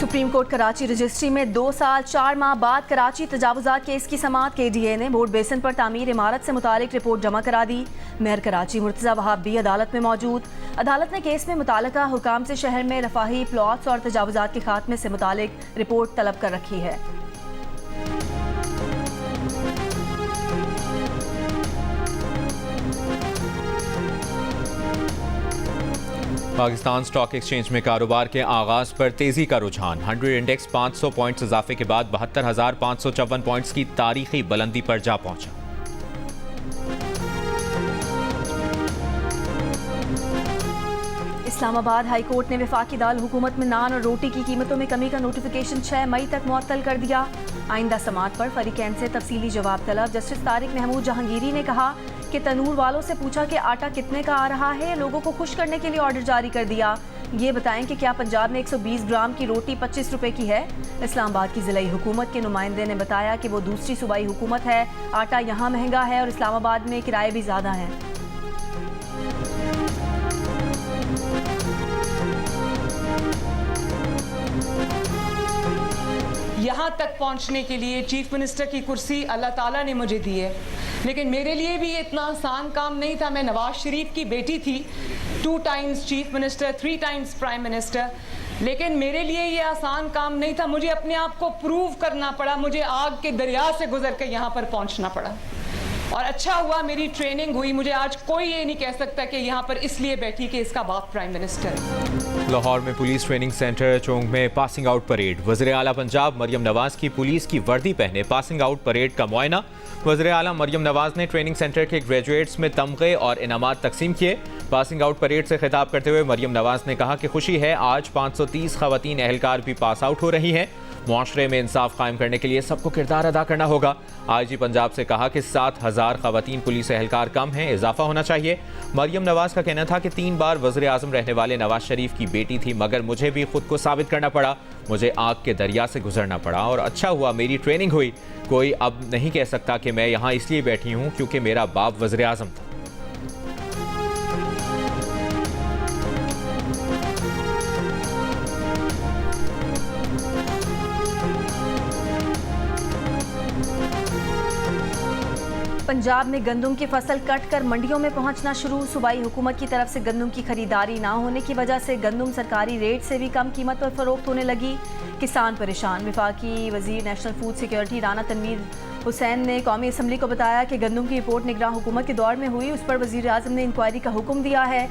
Supreme court Karachi registry में 2 साल 4 माह बाद कराची तजावुजात केस की समाअत KDA ने बोर्ड बेसिन पर तामीर इमारत से मुतालिक रिपोर्ट जमा करा दी। मेयर कराची मुर्तज़ा वहाब भी अदालत में मौजूद। अदालत ने केस में मुताल्लिका हुकाम से शहर में रफाही प्लॉट्स और तजावुजात के खात्मे से मुतालिक रिपोर्ट तलब कर रखी है। पाकिस्तान स्टॉक एक्सचेंज में कारोबार के आगाज पर तेजी का रुझान। 100 इंडेक्स 500 पॉइंट्स इजाफे के बाद 72,554 पॉइंट्स की तारीखी बुलंदी पर जा पहुंचा। इस्लामाबाद हाई कोर्ट ने वफाकी दारुल हुकूमत में नान और रोटी की कीमतों में कमी का नोटिफिकेशन 6 मई तक मुअत्तल कर दिया। आइंदा समाअत पर फरीकैन से तफसीली जवाब तलब। जस्टिस तारिक महमूद जहांगीरी ने कहा कि तनूर वालों से पूछा कि आटा कितने का आ रहा है, लोगों को खुश करने के लिए ऑर्डर जारी कर दिया। ये बताएं कि क्या पंजाब में 120 ग्राम की रोटी 25 रुपए की है। इस्लामाबाद की जिलाई हुकूमत के नुमाइंदे ने बताया कि वो दूसरी सूबाई हुकूमत है, आटा यहाँ महंगा है और इस्लामाबाद में किराए भी ज़्यादा हैं। यहाँ तक पहुँचने के लिए चीफ मिनिस्टर की कुर्सी अल्लाह ताला ने मुझे दी है, लेकिन मेरे लिए भी ये इतना आसान काम नहीं था। मैं नवाज शरीफ की बेटी थी, 2 times chief minister, 3 times prime minister, लेकिन मेरे लिए ये आसान काम नहीं था। मुझे अपने आप को प्रूव करना पड़ा, मुझे आग के दरिया से गुजर कर यहाँ पर पहुँचना पड़ा और अच्छा हुआ मेरी ट्रेनिंग हुई। मुझे आज कोई ये नहीं कह सकता कि यहाँ पर इसलिए बैठी कि इसका बाप प्राइम मिनिस्टर है। लाहौर में पुलिस ट्रेनिंग सेंटर चौंग में पासिंग आउट परेड। वज़ीर आला पंजाब मरियम नवाज की पुलिस की वर्दी पहने पासिंग आउट परेड का मुआयना। वज़ीर आला मरियम नवाज ने ट्रेनिंग सेंटर के ग्रेजुएट्स में तमगे और इनामात तकसीम किए। पासिंग आउट परेड से खिताब करते हुए मरियम नवाज ने कहा कि खुशी है आज 530 खवातीन एहलकार भी पास आउट हो रही हैं। मुआशरे में इंसाफ कायम करने के लिए सबको किरदार अदा करना होगा। IG पंजाब से कहा कि 7,000 खवातीन पुलिस एहलकार कम हैं, इजाफा होना चाहिए। मरियम नवाज का कहना था कि 3 बार वज़ीर आज़म रहने वाले नवाज शरीफ की बेटी थी, मगर मुझे भी खुद को साबित करना पड़ा, मुझे आग के दरिया से गुजरना पड़ा और अच्छा हुआ मेरी ट्रेनिंग हुई। कोई अब नहीं कह सकता कि मैं यहाँ इसलिए बैठी हूँ क्योंकि मेरा बाप वज़ीर आज़म था। पंजाब में गंदम की फसल कट कर मंडियों में पहुंचना शुरू। सूबाई हुकूमत की तरफ से गंदम की खरीदारी ना होने की वजह से गंदम सरकारी रेट से भी कम कीमत पर फरोख्त होने लगी। किसान परेशान। वफाकी वजीर national food security Rana Tanveer Hussain ने कौमी असम्बली को बताया कि गंदम की रिपोर्ट निगरान हुकूमत के दौर में हुई, उस पर वजीर आज़म ने इंक्वायरी का हुक्म दिया है।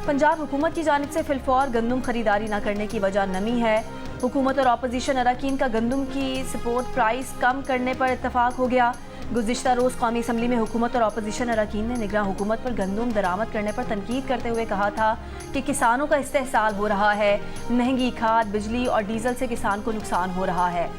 पंजाब हुकूमत की जानिब से फिलफौर गंदम खरीदारी न करने की वजह नमी है। हुकूमत और अपोजिशन अरकान का गंदम की सपोर्ट प्राइस कम करने पर इत्तफाक हो गया। गुज़िश्ता रोज़ कौमी असम्बली में हुकूमत और अपोजिशन अरकान ने निगरान हुकूमत पर गंदम दरामद करने पर तनकीद करते हुए कहा था कि किसानों का इस्तेहसाल हो रहा है, महंगी खाद, बिजली और डीजल से किसान को नुकसान हो रहा है।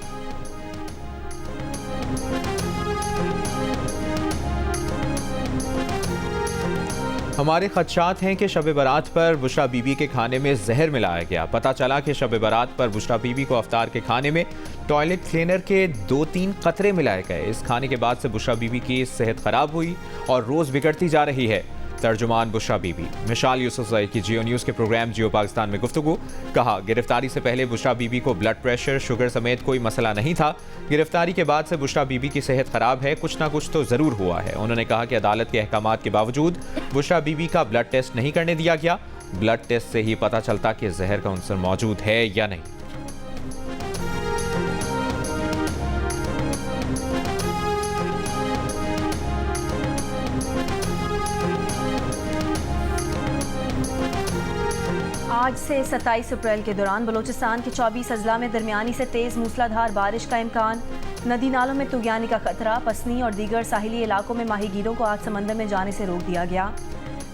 हमारे खदशात हैं कि शब बारात पर बुशरा बीबी के खाने में जहर मिलाया गया। पता चला कि शब बारात पर बुशरा बीबी को अफ्तार के खाने में टॉयलेट क्लीनर के 2-3 कतरे मिलाए गए। इस खाने के बाद से बुशरा बीबी की सेहत खराब हुई और रोज़ बिगड़ती जा रही है। तर्जुमान बुशरा बीबी मिशाल यूसुफज़ई की जियो न्यूज़ के प्रोग्राम जियो पाकिस्तान में गुफ्तगू। कहा गिरफ्तारी से पहले बुशरा बीबी को ब्लड प्रेशर, शुगर समेत कोई मसला नहीं था। गिरफ्तारी के बाद से बुशरा बीबी की सेहत खराब है, कुछ ना कुछ तो ज़रूर हुआ है। उन्होंने कहा कि अदालत के अहकामात के बावजूद बुशरा बीबी का ब्लड टेस्ट नहीं करने दिया गया। ब्लड टेस्ट से ही पता चलता कि जहर का अंसर मौजूद है या नहीं। आज से 27 अप्रैल के दौरान बलोचिस्तान के 24 अजला में दरमियानी से तेज़ मूसलाधार बारिश का इम्कान। नदी नालों में तुगयानी का खतरा। पसनी और दीगर साहिली इलाकों में माहीगीरों को आज समंदर में जाने से रोक दिया गया।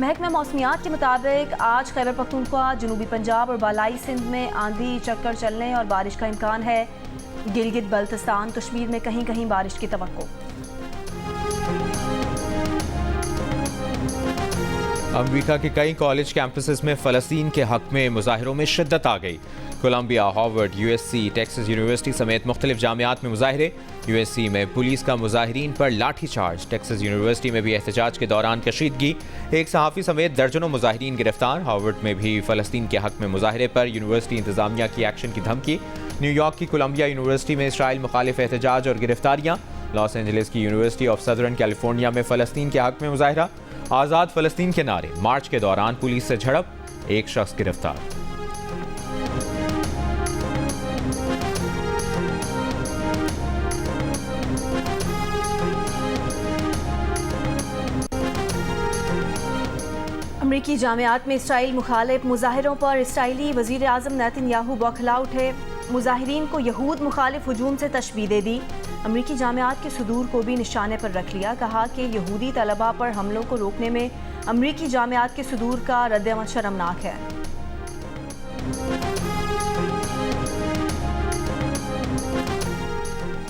महकमा मौसमियात के मुताबिक आज खैबर पख्तूनख्वा, जनूबी पंजाब और बालाई सिंध में आंधी चक्कर चलने और बारिश का इम्कान है। गिलगित बल्तिस्तान, कश्मीर में कहीं कहीं बारिश की तवक्को। अमेरिका के कई कॉलेज कैंपसेस में फ़लस्तीन के हक़ में मुजाहिरों में शिद्दत आ गई। Columbia, Harvard, USC, Texas university समेत मुख्तलिफ जामियात में मुजाहिरे। USC में पुलिस का मुजाहिरीन पर लाठी चार्ज। टेक्सास यूनिवर्सिटी में भी एहतजाज के दौरान कशीदगी। एक सहाफ़ी समेत दर्जनों मुजाहिरीन गिरफ्तार। हार्वर्ड में भी फ़लस्तीन के हक़ में मुजाहिरे पर यूनिवर्सिटी इंतज़ामिया की एक्शन की धमकी। न्यूयॉर्क की कोलंबिया यूनिवर्सिटी में इसराइल मुखालिफ एहतजाज और गिरफ्तारियां। लॉस एंजलिस की यूनिवर्सिटी ऑफ सदर्न कैलिफोर्निया में फ़लस्तीन के हक में मुजाहरा। आज़ाद फ़लस्तीन के नारे। मार्च के दौरान पुलिस से झड़प, एक शख्स गिरफ्तार। अमरीकी जामियात में इसराइल मुखालिफ मुजाहिरों पर इसराइली वज़ीर आज़म नेतन्याहू बौखला उठे। मुजाहिरीन को यहूद मुखालिफ हुजूम से तशबीह दे दी। अमरीकी जामियात के सुदूर को भी निशाने पर रख लिया। कहा कि यहूदी तलबा पर हमलों को रोकने में अमरीकी जामियात के सुदूर का रद्द-ए-अमल शर्मनाक है।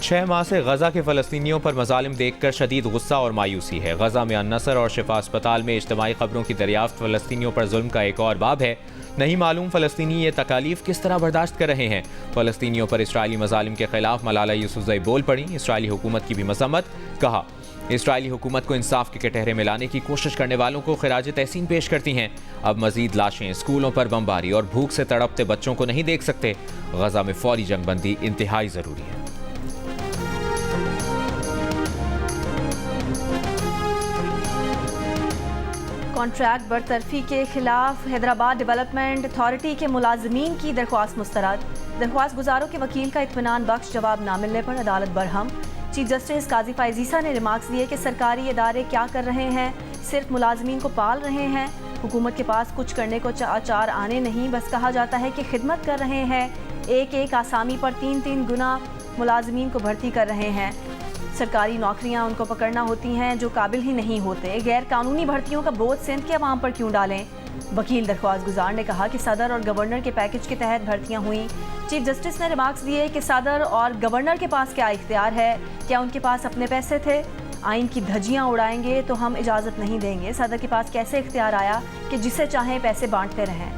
6 माह से गजा के फ़लस्तीनियों पर मज़ालिम देखकर शदीद गुस्सा और मायूसी है। गजा में अन-नसर और शिफा अस्पताल में इज्तिमाई खबरों की दरियाफ्त फ़लस्तीनियों पर जुल्म का एक और बाब है। नहीं मालूम फ़लस्तीनी ये तकालीफ किस तरह बर्दाश्त कर रहे हैं। फ़लस्तीनियों पर इसराइली मज़ालिम के खिलाफ मलाला यूसुफ़ज़ई बोल पड़ी। इसराइली हुकूमत की भी मज़म्मत। कहा, इसराइली हुकूमत को इंसाफ के कटहरे में लाने की कोशिश करने वालों को खिराज तहसीन पेश करती हैं। अब मजीद लाशें, स्कूलों पर बमबारी और भूख से तड़पते बच्चों को नहीं देख सकते। गजा में फौरी जंगबंदी इंतहाई ज़रूरी है। कॉन्ट्रैक्ट बरतरफी के खिलाफ हैदराबाद डेवलपमेंट अथॉरिटी के मुलाजमीन की दरख्वास्त मुस्तरद। दरख्वास्त गुजारों के वकील का इत्मीनान बख्श जवाब ना मिलने पर अदालत बरहम। चीफ जस्टिस काजी फायजीसा ने रिमार्क्स दिए कि सरकारी इदारे क्या कर रहे हैं, सिर्फ मुलाजमीन को पाल रहे हैं। हुकूमत के पास कुछ करने को आचार आने नहीं, बस कहा जाता है कि खिदमत कर रहे हैं। एक एक आसामी पर 3-3 गुना मुलाजमीन को भर्ती कर रहे हैं। सरकारी नौकरियां उनको पकड़ना होती हैं जो काबिल ही नहीं होते। गैर कानूनी भर्तियों का बोझ सिंध के अवाम पर क्यों डालें। वकील दरख्वास्त गुजार ने कहा कि सदर और गवर्नर के पैकेज के तहत भर्तियां हुई। चीफ जस्टिस ने रिमार्क्स दिए कि सदर और गवर्नर के पास क्या इख्तियार है, क्या उनके पास अपने पैसे थे। आइन की धज्जियां उड़ाएंगे तो हम इजाज़त नहीं देंगे। सदर के पास कैसे इख्तियार आया कि जिसे चाहें पैसे बांटते रहें।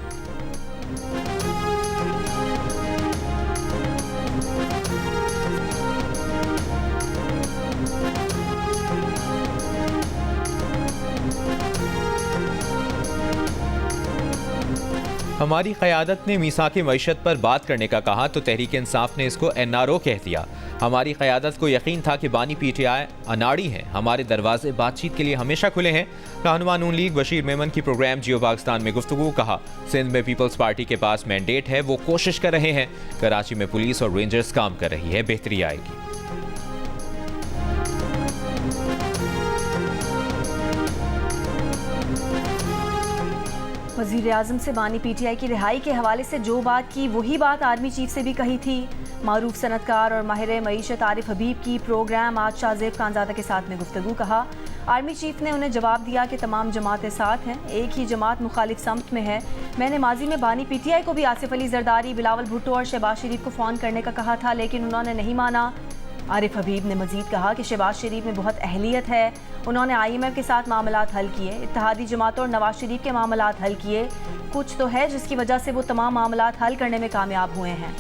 हमारी क़यादत ने मीसाक़े मईशत पर बात करने का कहा तो तहरीक इंसाफ ने इसको NRO कह दिया। हमारी क़यादत को यकीन था कि बानी PTI अनाड़ी हैं। हमारे दरवाजे बातचीत के लिए हमेशा खुले हैं। रहनुमा नून लीग बशीर मेमन की प्रोग्राम जियो पाकिस्तान में गुफ्तगू। कहा, सिंध में पीपल्स पार्टी के पास मैंडेट है, वो कोशिश कर रहे हैं। कराची में पुलिस और रेंजर्स काम कर रही है, बेहतरी आएगी। वज़ीर आज़म से बानी PTI की रिहाई के हवाले से जो बात की वही बात आर्मी चीफ से भी कही थी। मारूफ सनतकार और माहिर मईशत आरिफ हबीब की प्रोग्राम आज शाहजेब खानजादा के साथ में गुफ्तगू। कहा, आर्मी चीफ ने उन्हें जवाब दिया कि तमाम जमातें साथ हैं, एक ही जमात मुखालिफ समत में है। मैंने माजी में बानी PTI को भी आसिफ अली जरदारी, बिलावल भुट्टो और शहबाज शरीफ को फ़ोन करने का कहा था, लेकिन उन्होंने नहीं माना। आरिफ हबीब ने मजीद कहा कि शहबाज शरीफ में बहुत अहलियत है, उन्होंने IMF के साथ मामलात हल किए, इत्तेहादी जमातों और नवाज शरीफ के मामलात हल किए। कुछ तो है जिसकी वजह से वो तमाम मामलात हल करने में कामयाब हुए हैं।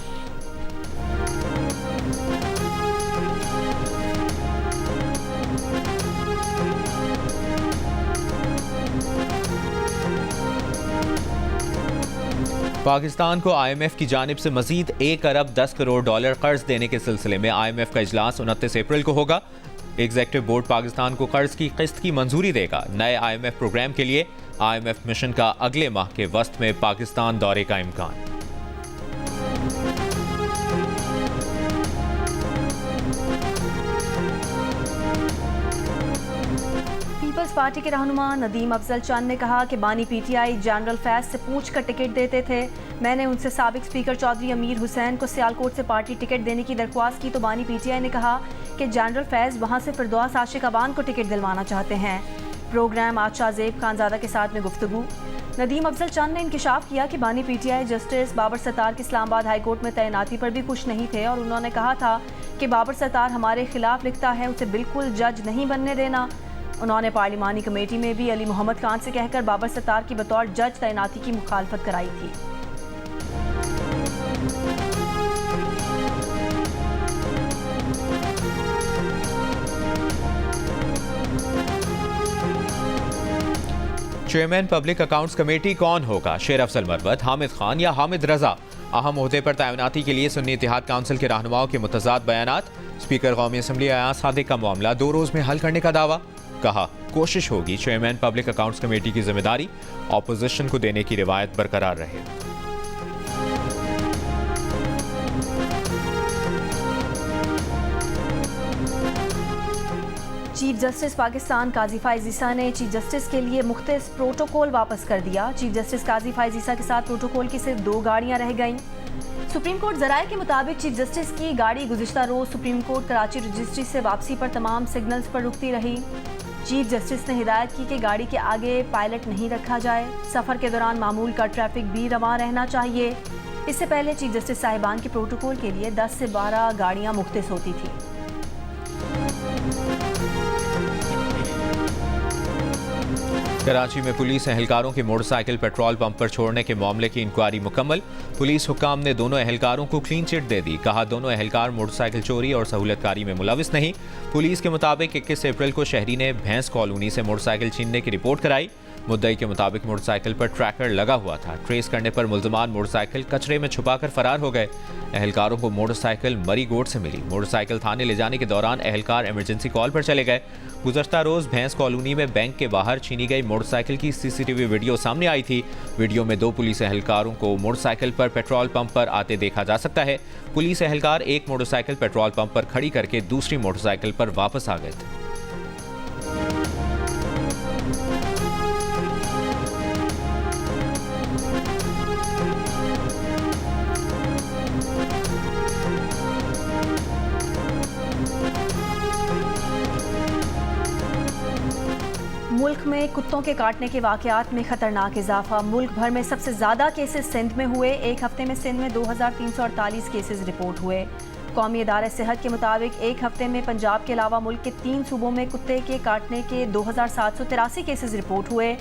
पाकिस्तान को IMF की जानिब से मजीद 1 अरब 10 करोड़ डॉलर कर्ज देने के सिलसिले में IMF का इजलास 29 अप्रैल को होगा। एग्जीक्यूटिव बोर्ड पाकिस्तान को कर्ज की किस्त की मंजूरी देगा। नए IMF प्रोग्राम के लिए IMF मिशन का अगले माह के वस्त में पाकिस्तान दौरे का इम्कान। पीपल्स पार्टी के रहनुमा नदीम अफजल चंद ने कहा कि बानी PTI जनरल फैज से पूछ कर टिकट देते थे। मैंने उनसे साबिक स्पीकर चौधरी अमीर हुसैन को सियालकोट से पार्टी टिकट देने की दरख्वास्त की तो बानी PTI ने कहा कि जनरल फैज वहां से फिरदौस आशिक अबान को टिकट दिलवाना चाहते हैं। प्रोग्राम आज शाहजेब खानजादा के साथ में गुफ्तगू। नदीम अफजल चंद ने इंकिशाफ किया कि बानी PTI जस्टिस बाबर सत्तार की इस्लामाबाद हाई कोर्ट में तैनाती पर भी खुश नहीं थे और उन्होंने कहा था कि बाबर सत्तार हमारे खिलाफ लिखता है, उसे बिल्कुल जज नहीं बनने देना। उन्होंने पार्लिमानी कमेटी में भी अली मोहम्मद खान से कहकर बाबर सत्तार की बतौर जज तैनाती की मुखालफत कराई थी। चेयरमैन पब्लिक अकाउंट्स कमेटी कौन होगा? शेर अफजल मरवत, हामिद खान या हामिद रजा? अहम ओहदे पर तैनाती के लिए सुन्नी इत्तेहाद काउंसिल के रहनुमाओं के मुतज़ाद बयानात। स्पीकर कौमी असम्बली अयाज सादिक का मामला 2 रोज़ में हल करने का दावा। कहा कोशिश होगी चेयरमैन पब्लिक अकाउंट्स कमेटी की जिम्मेदारी ऑपोजिशन को देने की रिवायत बरकरार रहे। चीफ जस्टिस पाकिस्तान काजी फाइज ईसा ने चीफ जस्टिस के लिए मुख्तलिफ प्रोटोकॉल वापस कर दिया। चीफ जस्टिस काजी फाइज ईसा के साथ प्रोटोकॉल की सिर्फ 2 गाड़ियां रह गईं। सुप्रीम कोर्ट जराये के मुताबिक चीफ जस्टिस की गाड़ी गुज़िश्ता रोज सुप्रीम कोर्ट कराची रजिस्ट्री से वापसी पर तमाम सिग्नल्स पर रुकती रही। चीफ जस्टिस ने हिदायत की कि गाड़ी के आगे पायलट नहीं रखा जाए। सफ़र के दौरान मामूल का ट्रैफिक भी रवां रहना चाहिए। इससे पहले चीफ जस्टिस साहिबान के प्रोटोकॉल के लिए 10 से 12 गाड़ियाँ मुख्तस होती थी। कराची में पुलिस एहलकारों के मोटरसाइकिल पेट्रोल पंप पर छोड़ने के मामले की इंक्वायरी मुकम्मल। पुलिस हुक्काम ने दोनों एहलकारों को क्लीन चिट दे दी। कहा दोनों एहलकार मोटरसाइकिल चोरी और सहूलतकारी में मुलविस नहीं। पुलिस के मुताबिक 21 अप्रैल को शहरी ने भैंस कॉलोनी से मोटरसाइकिल छीनने की रिपोर्ट कराई। मुद्दई के मुताबिक मोटरसाइकिल पर ट्रैकर लगा हुआ था। ट्रेस करने पर मुल्ज़मान मोटरसाइकिल कचरे में छुपाकर फरार हो गए। एहलकारों को मोटरसाइकिल मरी गोट से मिली। मोटरसाइकिल थाने ले जाने के दौरान एहलकार इमरजेंसी कॉल पर चले गए। गुज़श्ता रोज़ भैंस कॉलोनी में बैंक के बाहर छीनी गई मोटरसाइकिल की CCTV वीडियो सामने आई थी। वीडियो में 2 पुलिस एहलकारों को मोटरसाइकिल पर पेट्रोल पंप पर आते देखा जा सकता है। पुलिस एहलकार एक मोटरसाइकिल पेट्रोल पंप पर खड़ी करके दूसरी मोटरसाइकिल पर वापस आ गए थे। मुल्क में कुत्तों के काटने के वाक़यात में खतरनाक इजाफा। मुल्क भर में सबसे ज़्यादा केसेस सिंध में हुए। एक हफ्ते में सिंध में 2348 केसेस रिपोर्ट हुए। कौमी अदारे सेहत के मुताबिक एक हफ्ते में पंजाब के अलावा मुल्क के 3 सूबों में कुत्ते के काटने के 2783 केसेस रिपोर्ट हुए।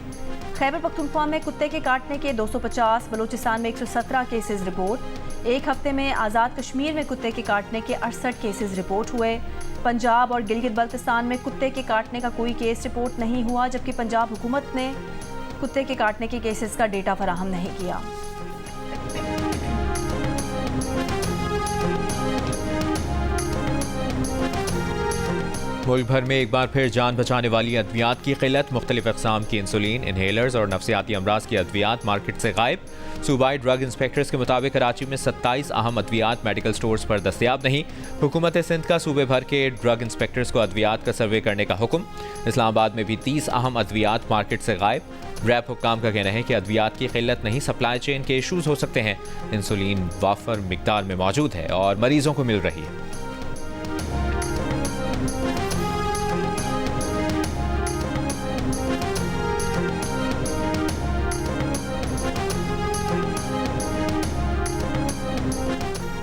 खैबर पख्तूनख्वा में कुत्ते के काटने के 250, बलूचिस्तान में 117 केसेस रिपोर्ट। एक हफ्ते में आज़ाद कश्मीर में कुत्ते के काटने के 68 केसेस रिपोर्ट हुए। पंजाब और गिलगित बल्तिस्तान में कुत्ते के काटने का कोई केस रिपोर्ट नहीं हुआ, जबकि पंजाब हुकूमत ने कुत्ते के काटने के केसेस का डेटा फराहम नहीं किया। मुल्क भर में एक बार फिर जान बचाने वाली अद्वियात की किल्लत। मुख्तलिफ अक़साम की इंसुलिन, इन्हेलर्स और नफ्सियाती अमराज की अद्वियात मार्केट से गायब। सूबाई ड्रग इंस्पेक्टर्स के मुताबिक कराची में 27 अहम अद्वियात मेडिकल स्टोर्स पर दस्तयाब नहीं। हुकूमत सिंध का सूबे भर के ड्रग इंस्पेक्टर्स को अद्वियात का सर्वे करने का हुक्म। इस्लामाबाद में भी 30 अहम अद्वियात मार्केट से गायब। रैप हुक्काम का कहना है कि अद्वियात की किल्लत नहीं, सप्लाई चेन के इशूज़ हो सकते हैं। इंसुलिन वाफर मिकदार में मौजूद है और मरीजों को मिल रही है।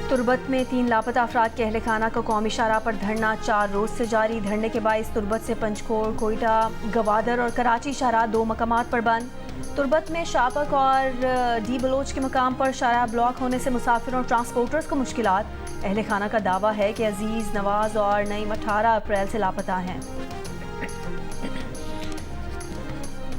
तुर्बत में 3 लापता अफराद के अहल खाना का कौमी शाहराह पर धरना 4 रोज़ से जारी। धरने के बायस तुर्बत से पंचकोट, कोयटा, गवादर और कराची शाहराह 2 मकामात पर बंद। तुर्बत में शापक और डी बलोच के मकाम पर शाहराह ब्लॉक होने से मुसाफिरों और ट्रांसपोर्टर्स को मुश्किलात। अहल खाना का दावा है कि अजीज़, नवाज और नईम 18 अप्रैल से लापता हैं।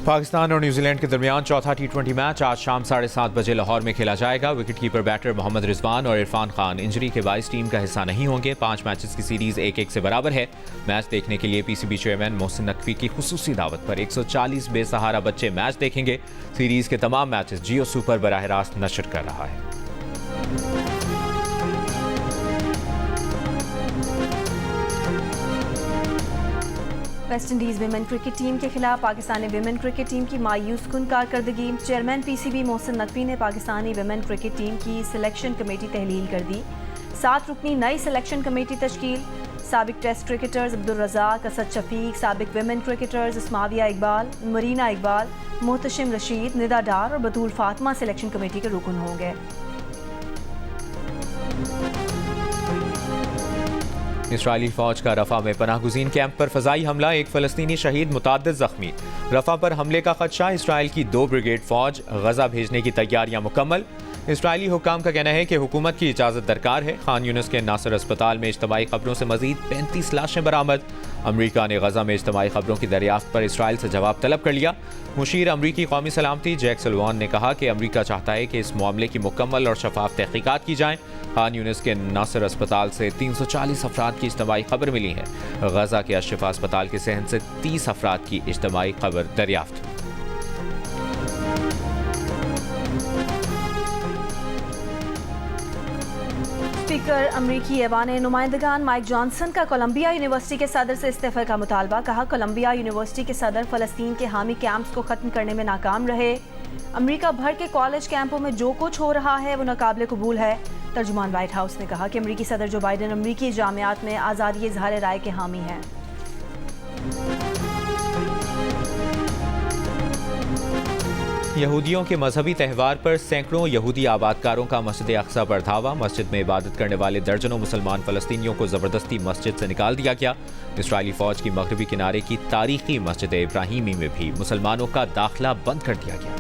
पाकिस्तान और न्यूजीलैंड के दरमियान चौथा T20 मैच आज शाम 7:30 बजे लाहौर में खेला जाएगा। विकेटकीपर बैटर मोहम्मद रिजवान और इरफान खान इंजरी के बायस टीम का हिस्सा नहीं होंगे। 5 मैचेस की सीरीज 1-1 से बराबर है। मैच देखने के लिए PCB चेयरमैन मोहसिन नकवी की खुसूसी दावत पर 140 बेसहारा बच्चे मैच देखेंगे। सीरीज के तमाम मैचेस जियो सुपर बराह रास्त नशर कर रहा है। West Indies women cricket team के खिलाफ पाकिस्तानी विमेन क्रिकेट टीम की मायूस कुन कारकर्दगी। चेयरमैन PCB मोहसिन नकवी ने पाकिस्तानी विमेन क्रिकेट टीम की सिलेक्शन कमेटी तहलील कर दी। 7 रुकनी नई सिलेक्शन कमेटी तश्कील। साबिक टेस्ट क्रिकेटर्स अब्दुल रज़ाक, असद शफीक, साबिक विमेन क्रिकेटर्स इस्माविया इकबाल, मरीना इकबाल, मोहतशिम रशीद, निदा डार और बतूल फातिमा सिलेक्शन कमेटी के रुकन होंगे। इसराइली फौज का रफा में पनाहगुज़ीन कैंप पर फ़ज़ाई हमला, एक फ़लस्तीनी शहीद, मुताद्दिद ज़ख्मी। रफा पर हमले का खदशा, इसराइल की 2 ब्रिगेड फौज गजा भेजने की तैयारियां मुकम्मल। इसराइली हुक्काम का कहना है कि हुकूमत की इजाज़त दरकार है। खान यूनिस के नासिर अस्पताल में इज्तमाई खबरों से मजीद 35 लाशें बरामद। अमरीका ने गजा में इज्तमाई खबरों की दरियाफ्त पर इसराइल से जवाब तलब कर लिया। मुशीर अमरीकी कौमी सलामती जैक सुल्वान ने कहा कि अमरीका चाहता है कि इस मामले की मुकम्मल और शफाफ तहकीकात की जाएँ। खान यूनिस के नासिर अस्पताल से 340 अफराद की इज्तमाई खबर मिली है। गजा के अशफा अस्पताल के सहन से 30 अफराद की इज्तमाई खबर दरियाफ्त। स्पीकर अमरीकी ऐवान नुमाइंदगान माइक जॉनसन का कोलंबिया यूनिवर्सिटी के सदर से इस्तीफे का मुतालबा। कहा, कोलंबिया यूनिवर्सिटी के सदर फ़लस्तीन के हामी कैंप्स को ख़त्म करने में नाकाम रहे। अमरीका भर के कॉलेज कैंपों में जो कुछ हो रहा है वो नाकाबिले कबूल है। तर्जुमान व्हाइट हाउस ने कहा कि अमरीकी सदर जो बाइडन अमरीकी जामियात में आज़ादी इज़हार राय के हामी हैं। यहूदियों के मजहबी त्यौहार पर सैकड़ों यहूदी आबादकारों का मस्जिद अक्सा पर धावा। मस्जिद में इबादत करने वाले दर्जनों मुसलमान फ़लस्तीनियों को ज़बरदस्ती मस्जिद से निकाल दिया गया। इसराइली फ़ौज की मगरबी किनारे की तारीखी मस्जिद इब्राहिमी में भी मुसलमानों का दाखिला बंद कर दिया गया।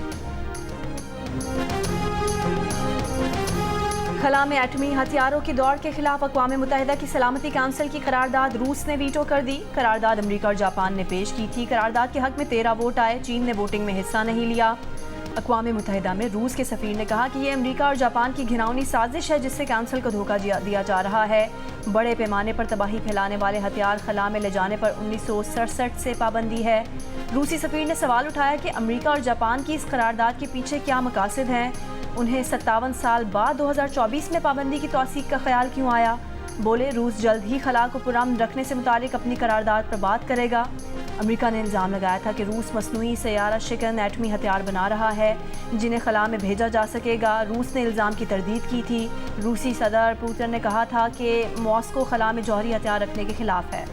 खला में एटमी हथियारों की दौड़ के खिलाफ अक़वाम मुत्तहिदा की सलामती काउंसिल की करारदाद रूस ने वीटो कर दी। करारदाद अमरीका और जापान ने पेश की थी। करारदाद के हक में 13 वोट आए। चीन ने वोटिंग में हिस्सा नहीं लिया। अक़वाम मुत्तहिदा में रूस के सफ़ीर ने कहा कि ये अमरीका और जापान की घिनौनी साजिश है जिससे काउंसिल को धोखा दिया जा रहा है। बड़े पैमाने पर तबाही फैलाने वाले हथियार खला में ले जाने पर 1967 से पाबंदी है। रूसी सफ़ीर ने सवाल उठाया कि अमरीका और जापान की इस करारदाद के पीछे क्या मकासद हैं। उन्हें 57 साल बाद 2024 में पाबंदी की तौसीक का ख्याल क्यों आया। बोले, रूस जल्द ही खला को पुरअमन रखने से मुतालिक अपनी करारदाद पर बात करेगा। अमरीका ने इल्ज़ाम लगाया था कि रूस मसनूई सैयारा शिकन एटमी हथियार बना रहा है जिन्हें खला में भेजा जा सकेगा। रूस ने इल्ज़ाम की तरदीद की थी। रूसी सदर पुतिन ने कहा था कि मॉस्को खला में जौहरी हथियार रखने के खिलाफ है।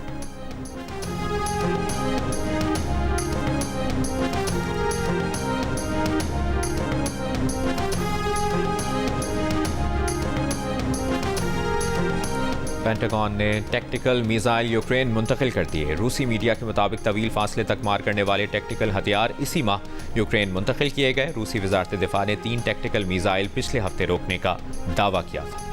पेंटागन ने टैक्टिकल मिसाइल यूक्रेन मुंतकिल कर दिए। रूसी मीडिया के मुताबिक तवील फासले तक मार करने वाले टैक्टिकल हथियार इसी माह यूक्रेन मुंतकिल किए गए। रूसी वजारत दिफा ने 3 टैक्टिकल मिसाइल पिछले हफ्ते रोकने का दावा किया था।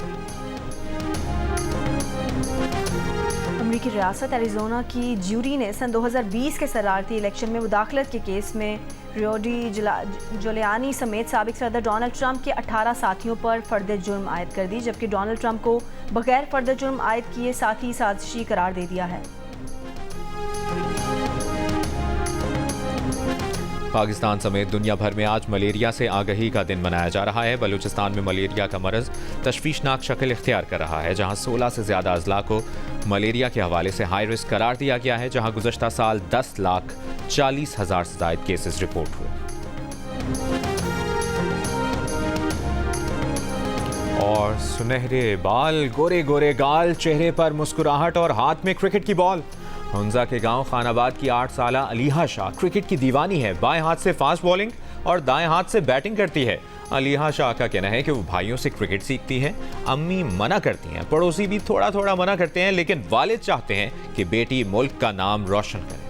अमरीकी रियासत एरिजोना की ज्यूरी ने सन 2020 के शरारती इलेक्शन में मुदाखलत के केस में रुडी जुलियानी समेत साबिक सदर डोनाल्ड ट्रंप के 18 साथियों पर फर्द जुर्म आयद कर दी, जबकि डोनाल्ड ट्रंप को बगैर फर्द जुर्म आयद किए साथी साजिशी करार दे दिया है। पाकिस्तान समेत दुनिया भर में आज मलेरिया से आगही का दिन मनाया जा रहा है। बलूचिस्तान में मलेरिया का मरज तशवीशनाक शक्ल इख्तियार कर रहा है, जहां 16 से ज़्यादा अजला को मलेरिया के हवाले से हाई रिस्क करार दिया गया है, जहां गुज़श्ता साल 10,40,000 से ज़ायद केसेस रिपोर्ट हुए। और सुनहरे बाल, गोरे गोरे गाल, चेहरे पर मुस्कुराहट और हाथ में क्रिकेट की बॉल। हुंजा के गांव खानाबाद की 8 साला अलीहा शाह क्रिकेट की दीवानी है। बाएं हाथ से फास्ट बॉलिंग और दाएं हाथ से बैटिंग करती है। अलीहा शाह का कहना है कि वो भाइयों से क्रिकेट सीखती हैं। अम्मी मना करती हैं, पड़ोसी भी थोड़ा थोड़ा मना करते हैं, लेकिन वालिद चाहते हैं कि बेटी मुल्क का नाम रोशन करे।